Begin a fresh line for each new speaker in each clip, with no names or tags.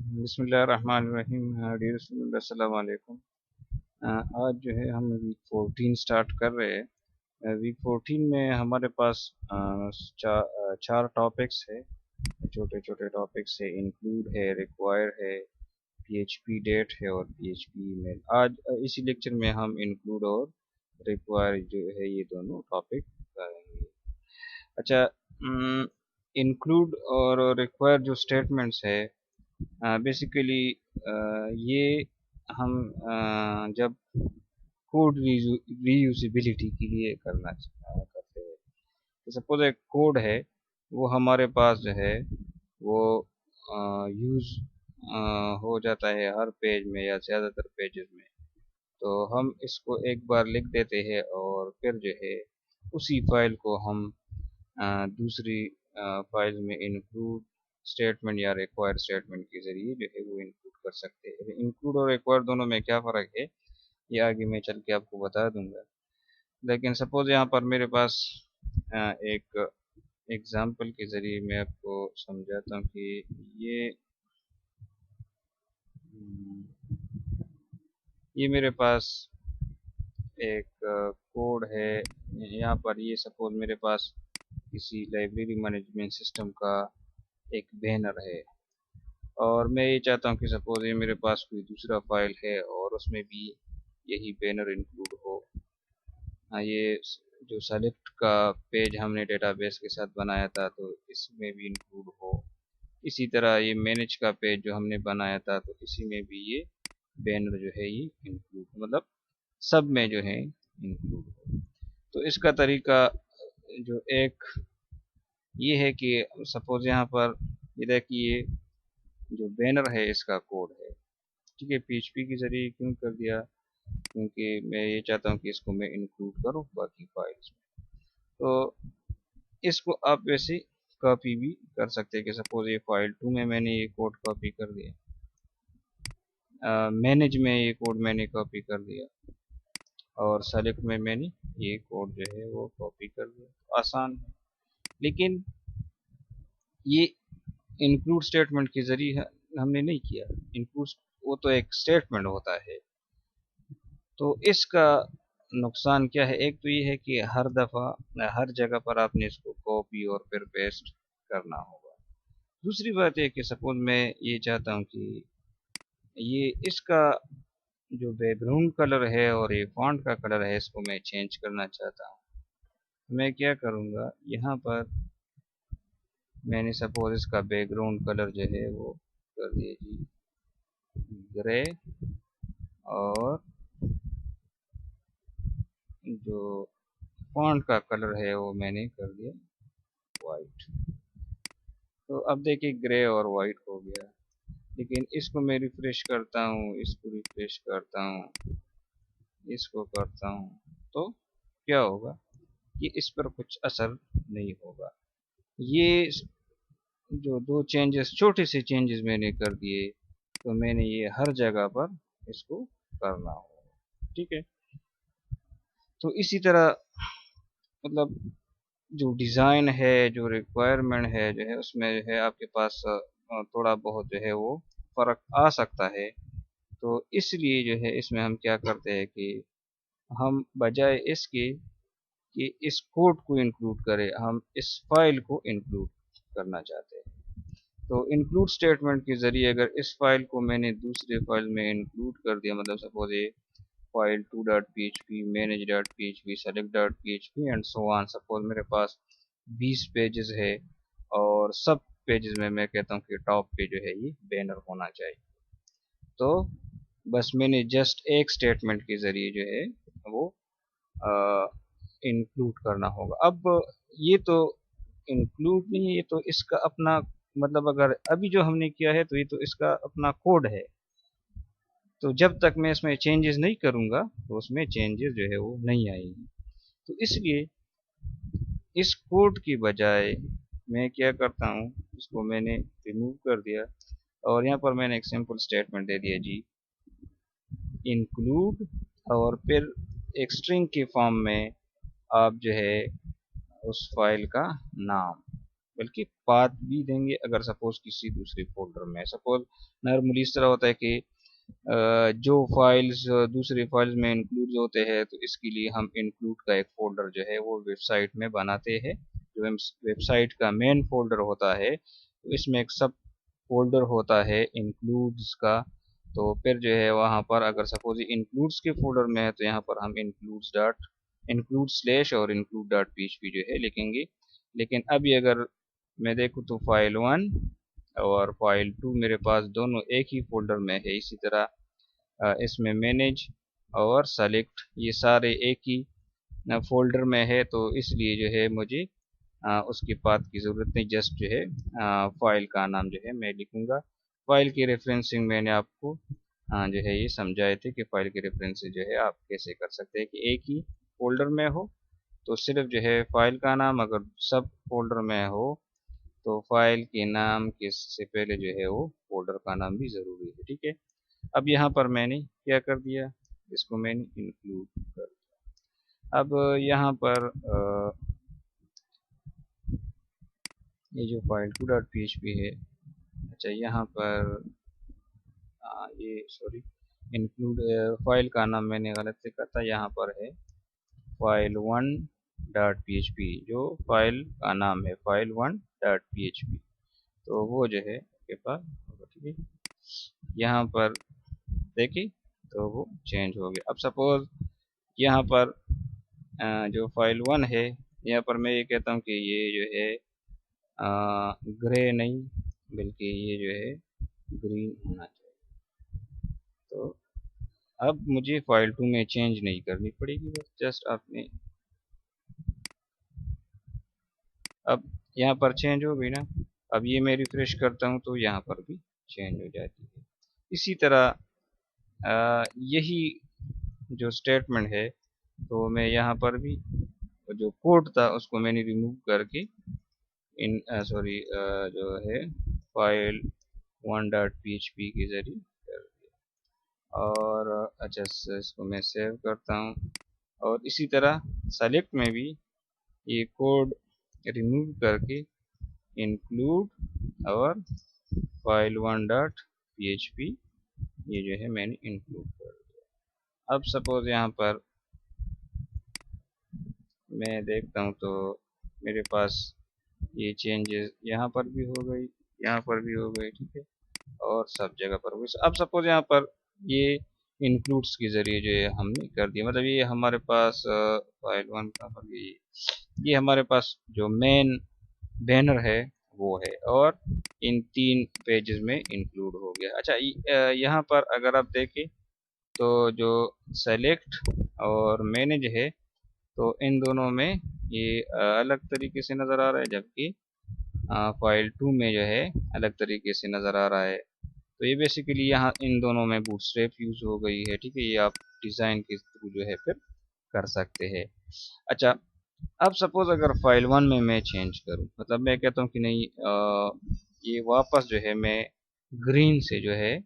बिस्मिल्लाहिर्रहमानिर्रहीम। Dear student, अस्सलाम वालेकुम। आज जो है हम वीक 14 स्टार्ट कर रहे हैं। वीक 14 में हमारे पास चार टॉपिक्स है, छोटे छोटे टॉपिक्स है। इंक्लूड है, रिक्वायर है, पीएचपी डेट है और पीएचपी ईमेल। आज इसी लेक्चर में हम इंक्लूड और रिक्वायर जो है ये दोनों टॉपिक करेंगे। अच्छा, इंक्लूड और रिक्वायर जो स्टेटमेंट्स है, बेसिकली ये हम जब कोड रीयूजिबिलिटी के लिए करते हैं। तो सपोज एक कोड है, वो हमारे पास जो है वो यूज़ हो जाता है हर पेज में या ज़्यादातर पेजेस में। तो हम इसको एक बार लिख देते हैं और फिर जो है उसी फाइल को हम दूसरी फाइल में इंक्लूड स्टेटमेंट या रिक्वायर स्टेटमेंट के जरिए जो है वो इंक्लूड कर सकते हैं। इंक्लूड और रिक्वायर दोनों में क्या फ़र्क है ये आगे मैं चल के आपको बता दूंगा। लेकिन सपोज यहाँ पर मेरे पास एक एग्जाम्पल के ज़रिए मैं आपको समझाता हूँ कि ये मेरे पास एक कोड है। यहाँ पर ये सपोज मेरे पास किसी लाइब्रेरी मैनेजमेंट सिस्टम का एक बैनर है और मैं ये चाहता हूँ कि सपोज ये मेरे पास कोई दूसरा फाइल है और उसमें भी यही बैनर इंक्लूड हो। ये जो सेलेक्ट का पेज हमने डेटाबेस के साथ बनाया था तो इसमें भी इंक्लूड हो। इसी तरह ये मैनेज का पेज जो हमने बनाया था तो इसी में भी ये बैनर जो है ये इंक्लूड, मतलब सब में जो है इंक्लूड हो। तो इसका तरीका जो एक ये है कि सपोज यहाँ पर ये देखिए जो बैनर है इसका कोड है, ठीक है। पीएचपी के जरिए क्यों कर दिया, क्योंकि मैं ये चाहता हूँ कि इसको मैं इंक्लूड करूँ बाकी फाइल्स में। तो इसको आप वैसे कॉपी भी कर सकते हैं कि सपोज ये फाइल 2 में मैंने ये कोड कॉपी कर दिया, मैनेज में ये कोड मैंने कॉपी कर दिया और सेलेक्ट में मैंने ये कोड जो है वो कॉपी कर दिया। तो आसान है। लेकिन ये इंक्लूड स्टेटमेंट के जरिए हमने नहीं किया। इंक्लूड वो तो एक स्टेटमेंट होता है। तो इसका नुकसान क्या है, एक तो ये है कि हर दफ़ा हर जगह पर आपने इसको कॉपी और फिर पेस्ट करना होगा। दूसरी बात है कि सपोज मैं ये चाहता हूँ कि ये इसका जो बैकग्राउंड कलर है और ये फॉन्ट का कलर है इसको मैं चेंज करना चाहता हूँ। मैं क्या करूँगा, यहाँ पर मैंने सपोज इसका बैकग्राउंड कलर जो है वो कर दिया जी ग्रे और जो फॉन्ट का कलर है वो मैंने कर दिया वाइट। तो अब देखिए ग्रे और वाइट हो गया। लेकिन इसको मैं रिफ्रेश करता हूँ, इसको रिफ्रेश करता हूँ, इसको करता हूँ, तो क्या होगा कि इस पर कुछ असर नहीं होगा। ये जो दो चेंजेस, छोटे से चेंजेस मैंने कर दिए, तो मैंने ये हर जगह पर इसको करना होगा, ठीक है। तो इसी तरह मतलब जो डिज़ाइन है, जो रिक्वायरमेंट है जो है उसमें जो है आपके पास थोड़ा बहुत जो है वो फ़र्क आ सकता है। तो इसलिए जो है इसमें हम क्या करते हैं कि हम बजाय इसके कि इस कोड को इंक्लूड करें, हम इस फाइल को इंक्लूड करना चाहते हैं। तो इंक्लूड स्टेटमेंट के ज़रिए अगर इस फाइल को मैंने दूसरे फाइल में इंक्लूड कर दिया, मतलब सपोज ये file 2.php, manage.php, select.php and so on. Suppose मेरे पास 20 पेजेस है और सब पेजेस में मैं कहता हूँ कि टॉप पे जो है ये बैनर होना चाहिए। तो बस मैंने जस्ट एक स्टेटमेंट के ज़रिए जो है वो इंक्लूड करना होगा। अब ये तो इंक्लूड नहीं है, ये तो इसका अपना मतलब अगर अभी जो हमने किया है तो ये तो इसका अपना कोड है। तो जब तक मैं इसमें चेंजेस नहीं करूँगा तो उसमें चेंजेस जो है वो नहीं आएंगी। तो इसलिए इस कोड की बजाय मैं क्या करता हूँ, इसको मैंने रिमूव कर दिया और यहाँ पर मैंने एक सिंपल स्टेटमेंट दे दिया जी इंक्लूड और फिर एक स्ट्रिंग के फॉर्म में आप जो है उस फाइल का नाम, बल्कि पाथ भी देंगे अगर सपोज किसी दूसरी फोल्डर में। सपोज नॉर्मली इस तरह होता है कि जो फाइल्स दूसरी फाइल्स में इंक्लूड होते हैं, तो इसके लिए हम इंक्लूड का एक फोल्डर जो है वो वेबसाइट में बनाते हैं। जो वेबसाइट का मेन फोल्डर होता है, तो इसमें एक सब फोल्डर होता है इंक्लूड्स का। तो फिर जो है वहाँ पर अगर सपोज इंक्लूड्स के फोल्डर में है, तो यहाँ पर हम इंक्लूड स्लैश और इंक्लूड डॉट पीएचपी जो है लिखेंगे। लेकिन अभी अगर मैं देखूँ तो फाइल 1 और फाइल 2 मेरे पास दोनों एक ही फोल्डर में है। इसी तरह इसमें मैनेज और सेलेक्ट ये सारे एक ही फोल्डर में है, तो इसलिए जो है मुझे उसके पाथ की ज़रूरत नहीं। जस्ट जो है फाइल का नाम जो है मैं लिखूंगा। फाइल की रेफरेंसिंग मैंने आपको जो है ये समझाए थे कि फाइल की रेफरेंसिंग जो है आप कैसे कर सकते हैं कि एक ही फोल्डर में हो तो सिर्फ जो है फाइल का नाम, अगर सब फोल्डर में हो तो फाइल के नाम के से पहले जो है वो फोल्डर का नाम भी ज़रूरी है। ठीक है, अब यहाँ पर मैंने क्या कर दिया, इसको मैंने इंक्लूड कर दिया। अब यहाँ पर ये जो फाइल 2.php है, अच्छा यहाँ पर ये सॉरी इंक्लूड फाइल का नाम मैंने गलत लिखा था, यहाँ पर है फाइल 1.php जो फाइल का नाम है फाइल 1.php, तो वो जो है आपके पास होगा। ठीक है, यहाँ पर देखिए तो वो चेंज हो गया। अब सपोज यहाँ पर जो फाइल 1 है, यहाँ पर मैं ये कहता हूँ कि ये जो है ग्रे नहीं बल्कि ये जो है ग्रीन होना चाहिए। तो अब मुझे फाइल 2 में चेंज नहीं करनी पड़ेगी, बस जस्ट आपने अब यहाँ पर चेंज हो गई ना। अब ये मैं रिफ्रेश करता हूँ तो यहाँ पर भी चेंज हो जाती है। इसी तरह यही जो स्टेटमेंट है, तो मैं यहाँ पर भी जो कोड था उसको मैंने रिमूव करके इन सॉरी जो है फाइल 1.php के जरिए कर दिया। और अच्छा इसको मैं सेव करता हूँ। और इसी तरह सेलेक्ट में भी ये कोड रिमूव करके इंक्लूड और फाइल 1.php ये जो है मैंने इंक्लूड कर दिया। अब सपोज यहाँ पर मैं देखता हूँ तो मेरे पास ये चेंजेस यहाँ पर भी हो गई, यहाँ पर भी हो गई। ठीक है, और सब जगह पर हो गई। अब सपोज यहाँ पर ये इंक्लूड्स के जरिए जो है हमने कर दिया, मतलब ये हमारे पास फाइल 1 का पर ये हमारे पास जो मेन बैनर है वो है और इन 3 पेजेस में इंक्लूड हो गया। अच्छा यहाँ पर अगर आप देखें तो जो सेलेक्ट और मैनेज है, तो इन दोनों में ये अलग तरीके से नज़र आ रहा है, जबकि फाइल 2 में जो है अलग तरीके से नज़र आ रहा है। तो ये बेसिकली यहाँ इन दोनों में बूटस्ट्रैप यूज़ हो गई है। ठीक है, ये आप डिज़ाइन के थ्रू जो है फिर कर सकते हैं। अच्छा, अब सपोज अगर फाइल 1 में मैं चेंज करूं, मतलब मैं कहता हूं कि नहीं ये वापस जो है मैं ग्रीन से जो है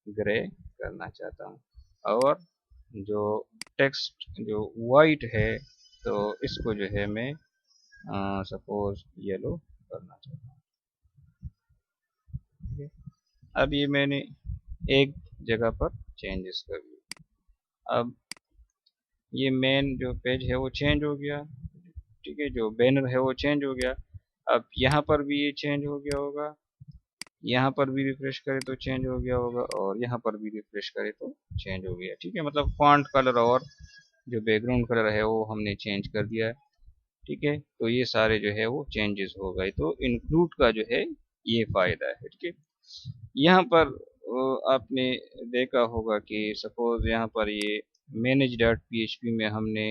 ग्रे करना चाहता हूं और जो टेक्स्ट जो वाइट है तो इसको जो है मैं सपोज येलो करना चाहता हूँ। अब ये मैंने एक जगह पर चेंजेस कर दिए। अब ये मेन जो पेज है वो चेंज हो गया। ठीक है, जो बैनर है वो चेंज हो गया। अब यहाँ पर भी ये चेंज हो गया होगा, यहाँ पर भी रिफ्रेश करें तो चेंज हो गया होगा और यहाँ पर भी रिफ्रेश करें तो चेंज हो गया। ठीक है, मतलब फॉन्ट कलर और जो बैकग्राउंड कलर है वो हमने चेंज कर दिया है। ठीक है, तो ये सारे जो है वो चेंजेस हो गए। तो इंक्लूड का जो है ये फायदा है। ठीक है, यहाँ पर आपने देखा होगा कि सपोज यहाँ पर ये manage.php में हमने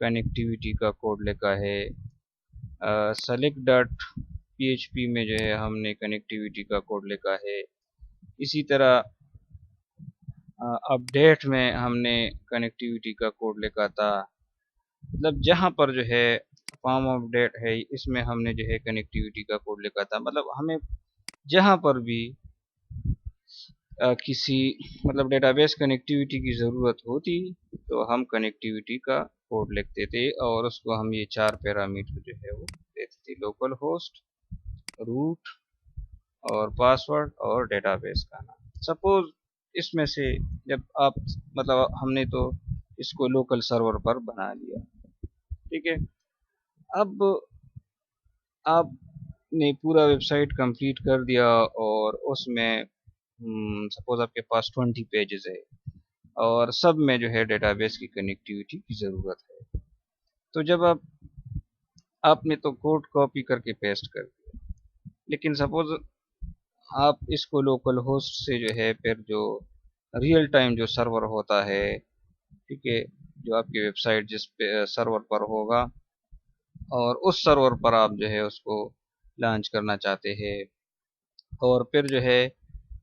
कनेक्टिविटी का कोड लिखा है, select.php में जो है हमने कनेक्टिविटी का कोड लिखा है। इसी तरह अपडेट में हमने कनेक्टिविटी का कोड लिखा था। मतलब जहाँ पर जो है फॉर्म अपडेट है इसमें हमने जो है कनेक्टिविटी का कोड लिखा था। मतलब हमें जहाँ पर भी किसी मतलब डेटाबेस कनेक्टिविटी की ज़रूरत होती तो हम कनेक्टिविटी का कोड लिखते थे और उसको हम ये 4 पैरामीटर जो है वो देते थी, लोकल होस्ट, रूट और पासवर्ड और डेटाबेस का नाम। सपोज इसमें से जब आप मतलब हमने तो इसको लोकल सर्वर पर बना लिया, ठीक है। अब आपने पूरा वेबसाइट कंप्लीट कर दिया और उसमें सपोज आपके पास 20 पेजेस है और सब में जो है डेटाबेस की कनेक्टिविटी की ज़रूरत है। तो जब आपने तो कोड कॉपी करके पेस्ट कर दिया, लेकिन सपोज आप इसको लोकल होस्ट से जो है फिर जो रियल टाइम जो सर्वर होता है, ठीक है, जो आपकी वेबसाइट जिस पे सर्वर पर होगा और उस सर्वर पर आप जो है उसको लॉन्च करना चाहते हैं, और फिर जो है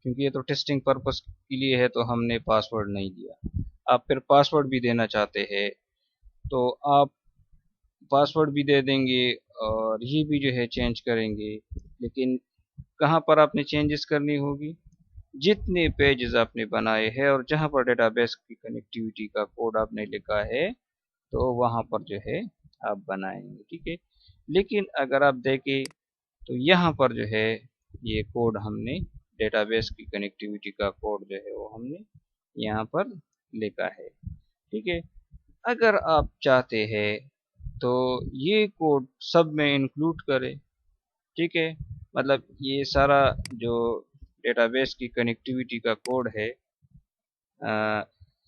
क्योंकि ये तो टेस्टिंग पर्पस के लिए है तो हमने पासवर्ड नहीं दिया, आप फिर पासवर्ड भी देना चाहते हैं तो आप पासवर्ड भी दे देंगे और ये भी जो है चेंज करेंगे। लेकिन कहाँ पर आपने चेंजेस करनी होगी, जितने पेजेस आपने बनाए हैं और जहाँ पर डेटाबेस की कनेक्टिविटी का कोड आपने लिखा है तो वहाँ पर जो है आप बनाएंगे, ठीक है। लेकिन अगर आप देखें तो यहाँ पर जो है ये कोड हमने डेटाबेस की कनेक्टिविटी का कोड जो है वो हमने यहाँ पर लिखा है, ठीक है। अगर आप चाहते हैं तो ये कोड सब में इंक्लूड करें, ठीक है। मतलब ये सारा जो डेटाबेस की कनेक्टिविटी का कोड है,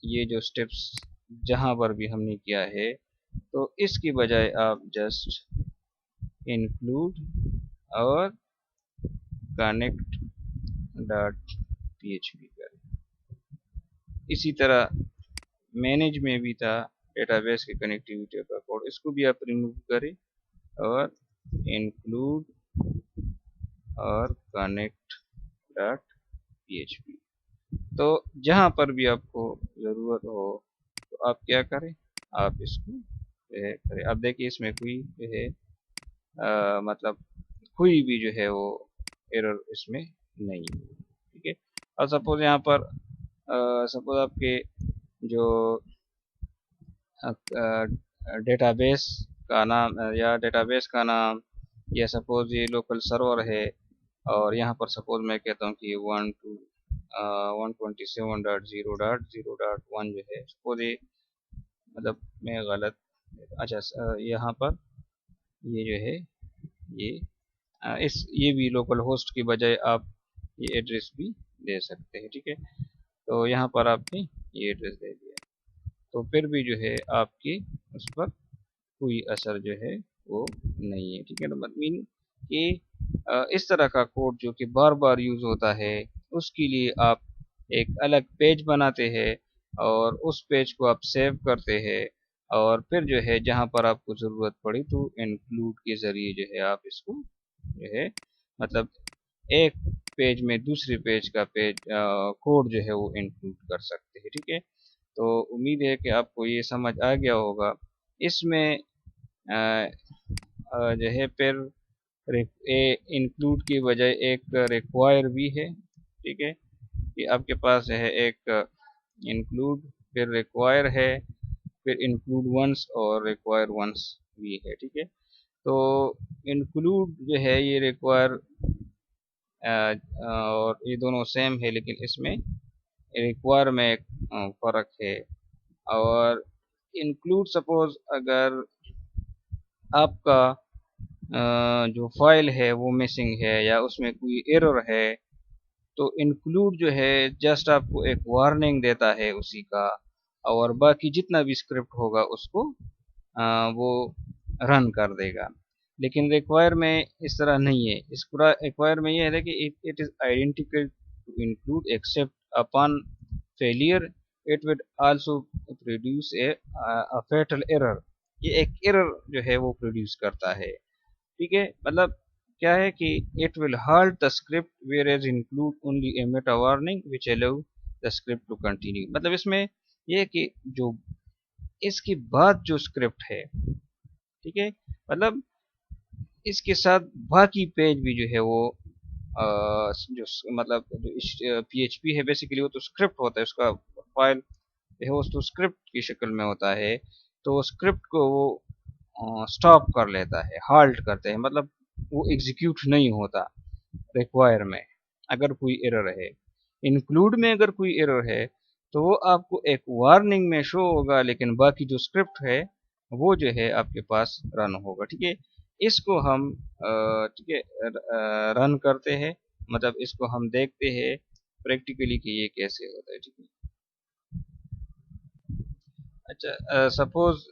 ये जो स्टेप्स जहाँ पर भी हमने किया है तो इसकी बजाय आप जस्ट इंक्लूड और कनेक्ट डॉट php करें। इसी तरह मैनेज में भी था डेटाबेस की कनेक्टिविटी का कोड, इसको भी आप रिमूव करें और इंक्लूड और कनेक्ट डॉट php। तो जहाँ पर भी आपको ज़रूरत हो तो आप क्या करें, आप इसको जो है करें। अब देखिए इसमें कोई जो है मतलब कोई भी जो है वो एरर इसमें नहीं है, ठीक है। और सपोज यहाँ पर सपोज आपके जो डेटाबेस का नाम या डेटाबेस का नाम या सपोज ये लोकल सर्वर है और यहाँ पर सपोज मैं कहता हूँ कि 127.0.0.1 जो है सपोज ये मतलब मैं गलत, अच्छा यहाँ पर ये जो है ये ये भी लोकल होस्ट की बजाय आप ये एड्रेस भी दे सकते हैं, ठीक है। तो यहाँ पर आपने ये एड्रेस दे दिया तो फिर भी जो है आपकी उस पर कोई असर जो है वो नहीं है, ठीक है। मतलब मीन कि इस तरह का कोड जो कि बार बार यूज होता है उसके लिए आप एक अलग पेज बनाते हैं और उस पेज को आप सेव करते हैं और फिर जो है जहाँ पर आपको ज़रूरत पड़ी तो इंक्लूड के ज़रिए जो है आप इसको जो है मतलब एक पेज में दूसरे पेज का कोड जो है वो इंक्लूड कर सकते हैं, ठीक है। तो उम्मीद है कि आपको ये समझ आ गया होगा। इसमें जो है फिर इंक्लूड की बजाय एक रिक्वायर भी है, ठीक है, कि आपके पास है एक इंक्लूड फिर रिक्वायर है फिर इंक्लूड वंस और रिक्वायर वंस भी है, ठीक है। तो इंक्लूड जो है ये रिक्वायर और ये दोनों सेम है, लेकिन इसमें रिक्वायर में एक फ़र्क है। और इंक्लूड सपोज अगर आपका जो फाइल है वो मिसिंग है या उसमें कोई एरर है तो इंक्लूड जो है जस्ट आपको एक वार्निंग देता है उसी का, और बाकी जितना भी स्क्रिप्ट होगा उसको वो रन कर देगा। लेकिन रिक्वायर में इस तरह नहीं है। इस पूरा रिक्वायर में ये है कि it is identical to include except upon failure it will also produce a fatal error. ये एक एरर जो है वो प्रोड्यूस करता है, ठीक है। मतलब क्या है कि it will halt the script whereas include only a meta warning which allow the script to continue. मतलब इसमें ये है कि जो इसके बाद जो स्क्रिप्ट है, ठीक है, मतलब इसके साथ बाकी पेज भी जो है वो जो मतलब जो PHP है बेसिकली वो तो स्क्रिप्ट होता है, उसका फाइल है वो तो स्क्रिप्ट की शक्ल में होता है। तो स्क्रिप्ट को वो स्टॉप कर लेता है, हाल्ट करते हैं, मतलब वो एग्जीक्यूट नहीं होता रिक्वायर में अगर कोई एरर है। इंक्लूड में अगर कोई एरर है तो वो आपको एक वार्निंग में शो होगा, लेकिन बाकी जो स्क्रिप्ट है वो जो है आपके पास रन होगा। ठीक है, इसको हम ठीक है रन करते हैं, मतलब इसको हम देखते हैं प्रैक्टिकली कि ये कैसे होता है। ठीक है, अच्छा सपोज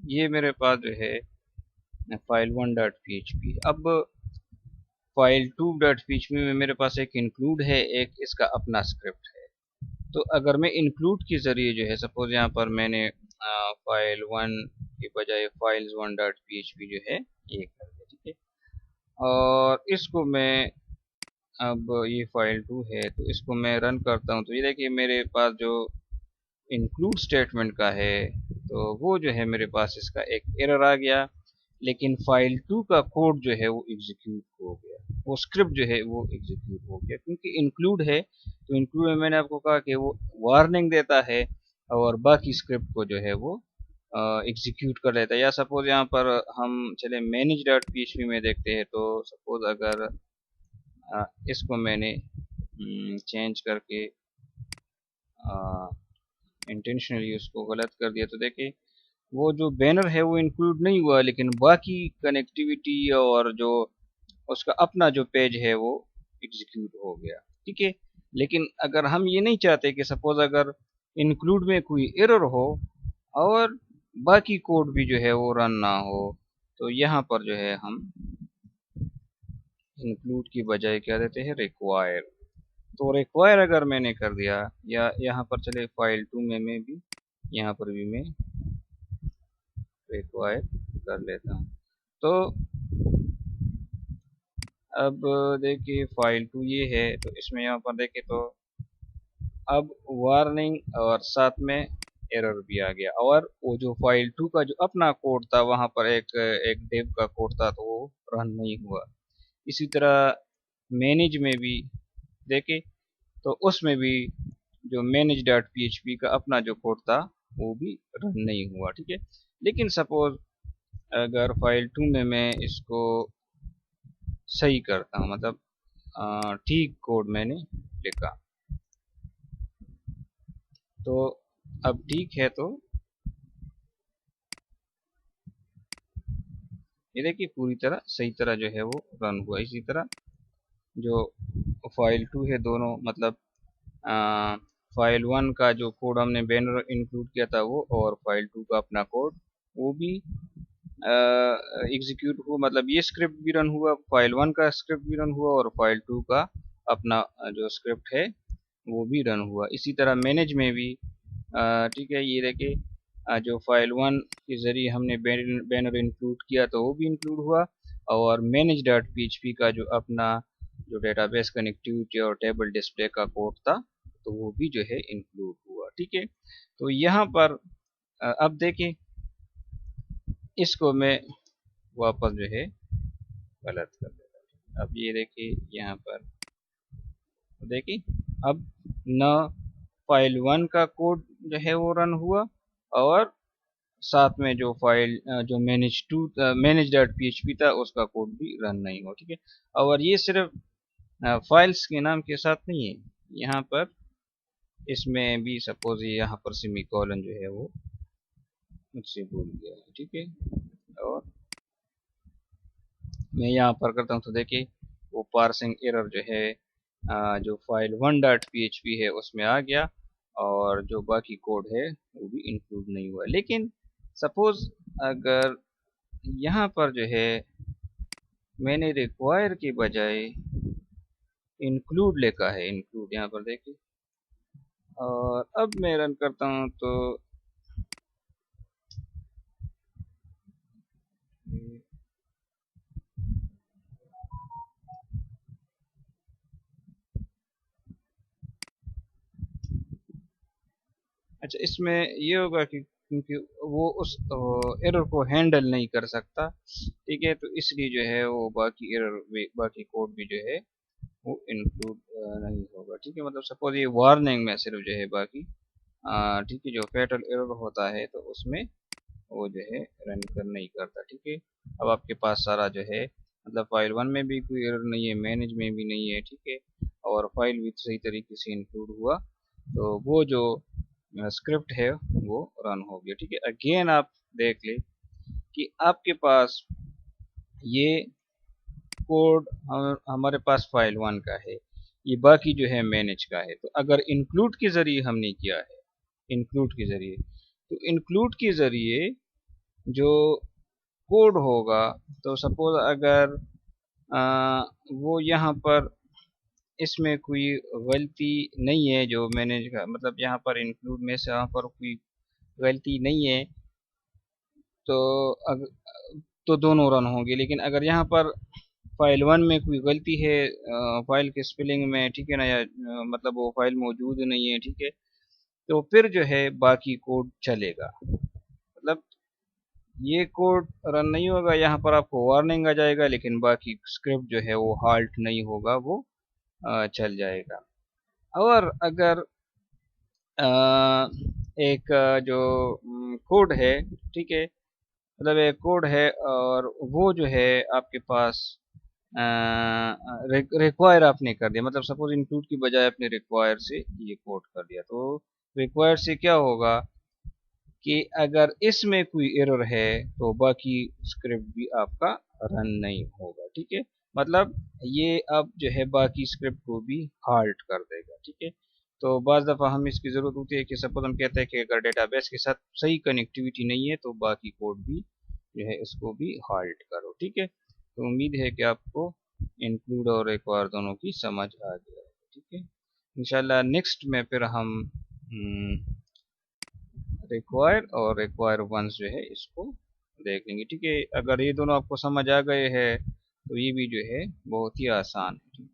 ये मेरे पास जो है फाइल 1.php। अब फाइल 2.php में मेरे पास एक इंक्लूड है, एक इसका अपना स्क्रिप्ट है। तो अगर मैं इंक्लूड के जरिए जो है, सपोज यहाँ पर मैंने फाइल 1 की बजाय फाइल्स 1.php जो है ये कर दिया। ठीक है, और इसको मैं अब ये फाइल 2 है तो इसको मैं रन करता हूँ, तो ये देखिए मेरे पास जो इंक्लूड स्टेटमेंट का है तो वो जो है मेरे पास इसका एक एरर आ गया, लेकिन फाइल 2 का कोड जो है वो एग्जीक्यूट हो गया, वो स्क्रिप्ट जो है वो एग्जीक्यूट हो गया, क्योंकि इंक्लूड है। तो इंक्लूड में मैंने आपको कहा कि वो वार्निंग देता है और बाकी स्क्रिप्ट को जो है वो एग्जीक्यूट कर लेता है। या सपोज यहाँ पर हम चले मैनेज डॉट पीएचपी में देखते हैं, तो सपोज अगर इसको मैंने चेंज करके इंटेंशनली उसको गलत कर दिया, तो देखिए वो जो बैनर है वो इंक्लूड नहीं हुआ, लेकिन बाकी कनेक्टिविटी और जो उसका अपना जो पेज है वो एग्जीक्यूट हो गया। ठीक है, लेकिन अगर हम ये नहीं चाहते कि सपोज अगर इंक्लूड में कोई एरर हो और बाकी कोड भी जो है वो रन ना हो, तो यहाँ पर जो है हम इंक्लूड की बजाय क्या देते हैं, रिक्वायर। तो रिक्वायर अगर मैंने कर दिया, या यहाँ पर चले फाइल 2 में भी यहाँ पर भी मैं रिक्वायर कर लेता हूँ। तो अब देखिए फाइल 2 ये है, तो इसमें यहाँ पर देखें तो अब वार्निंग और साथ में एरर भी आ गया, और वो जो फाइल 2 का जो अपना कोड था वहाँ पर एक एक डेव का कोड था तो वो रन नहीं हुआ। इसी तरह मैनेज में भी देखें तो उसमें भी जो मैनेज डॉट पीएचपी का अपना जो कोड था वो भी रन नहीं हुआ। ठीक है, लेकिन सपोज अगर फाइल 2 में मैं इसको सही करता हूँ, मतलब ठीक कोड मैंने लिखा, तो अब ठीक है, तो ये देखिए पूरी तरह सही तरह जो है वो रन हुआ। इसी तरह जो फाइल 2 है दोनों, मतलब फाइल 1 का जो कोड हमने बैनर इंक्लूड किया था वो, और फाइल 2 का अपना कोड वो भी एग्जीक्यूट हुआ, मतलब ये स्क्रिप्ट भी रन हुआ, फाइल 1 का स्क्रिप्ट भी रन हुआ और फाइल 2 का अपना जो स्क्रिप्ट है वो भी रन हुआ। इसी तरह मैनेज में भी ठीक है, ये देखिए जो फाइल 1 के जरिए हमने बैनर इंक्लूड किया तो वो भी इंक्लूड हुआ, और मैनेज डॉट पीएचपी का जो अपना जो डेटाबेस कनेक्टिविटी और टेबल डिस्प्ले का कोड था तो वो भी जो है इंक्लूड हुआ। ठीक है, तो यहाँ पर अब देखें इसको मैं वापस जो है गलत कर देता हूँ। अब ये देखिए यहाँ पर देखिए अब न फाइल 1 का कोड जो है वो रन हुआ, और साथ में जो फाइल जो मैनेज डॉट पीएचपी था उसका कोड भी रन नहीं हुआ। ठीक है, और ये सिर्फ फाइल्स के नाम के साथ नहीं है, यहाँ पर इसमें भी सपोज यहाँ पर सेमीकोलन जो है वो मुझसे भूल गया है। ठीक है, और मैं यहाँ पर करता हूँ तो देखिए वो पार्सिंग एरर जो है जो फाइल 1.php है उसमें आ गया, और जो बाकी कोड है वो भी इंक्लूड नहीं हुआ। लेकिन सपोज अगर यहाँ पर जो है मैंने रिक्वायर के बजाय इंक्लूड लिखा है, इंक्लूड यहाँ पर देखिए, और अब मैं रन करता हूँ तो अच्छा इसमें ये होगा कि क्योंकि वो उस एरर को हैंडल नहीं कर सकता। ठीक है, तो इसलिए जो है वो बाकी एरर बाकी कोड भी जो है वो इंक्लूड नहीं होगा। ठीक है, मतलब सपोज ये वार्निंग में सिर्फ जो है बाकी ठीक है जो फैटल एरर होता है तो उसमें वो जो है रन कर नहीं करता। ठीक है, अब आपके पास सारा जो है मतलब फाइल 1 में भी कोई एरर नहीं है, मैनेज में भी नहीं है। ठीक है, और फाइल भी सही तरीके से इंक्लूड हुआ, तो वो जो स्क्रिप्ट है वो रन हो गया। ठीक है, अगेन आप देख ले कि आपके पास ये कोड हमारे पास फाइल 1 का है, ये बाकी जो है मैनेज का है। तो अगर इंक्लूड के जरिए हमने किया है, इंक्लूड के जरिए, तो इंक्लूड के जरिए जो कोड होगा, तो सपोज अगर वो यहाँ पर इसमें कोई गलती नहीं है जो मैनेज का मतलब यहाँ पर इंक्लूड में से यहाँ पर कोई गलती नहीं है, तो तो दोनों रन होंगे। लेकिन अगर यहाँ पर फाइल 1 में कोई गलती है फाइल के स्पेलिंग में, ठीक है ना, या मतलब वो फाइल मौजूद नहीं है, ठीक है, तो फिर जो है बाकी कोड चलेगा। मतलब ये कोड रन नहीं होगा, यहाँ पर आपको वार्निंग आ जाएगा, लेकिन बाकी स्क्रिप्ट जो है वो हाल्ट नहीं होगा, वो चल जाएगा। और अगर एक जो कोड है, ठीक है, मतलब एक कोड है और वो जो है आपके पास रिक्वायर आपने कर दिया, मतलब सपोज इंक्लूड की बजाय आपने रिक्वायर से ये कोड कर दिया, तो रिक्वायर से क्या होगा कि अगर इसमें कोई एरर है तो बाकी स्क्रिप्ट भी आपका रन नहीं होगा। ठीक है, मतलब ये अब जो है बाकी स्क्रिप्ट को भी हाल्ट कर देगा। ठीक है, तो बाज़ दफ़ा हम इसकी ज़रूरत होती है कि सपोज हम कहते हैं कि अगर डेटाबेस के साथ सही कनेक्टिविटी नहीं है तो बाकी कोड भी जो है इसको भी हाल्ट करो। ठीक है, तो उम्मीद है कि आपको इंक्लूड और रिक्वायर दोनों की समझ आ गया है। ठीक है, इंशाल्लाह नेक्स्ट में फिर हम रिक्वायर और रिक्वायर वंस जो है इसको देख लेंगे। ठीक है, अगर ये दोनों आपको समझ आ गए हैं तो ये भी जो है बहुत ही आसान है।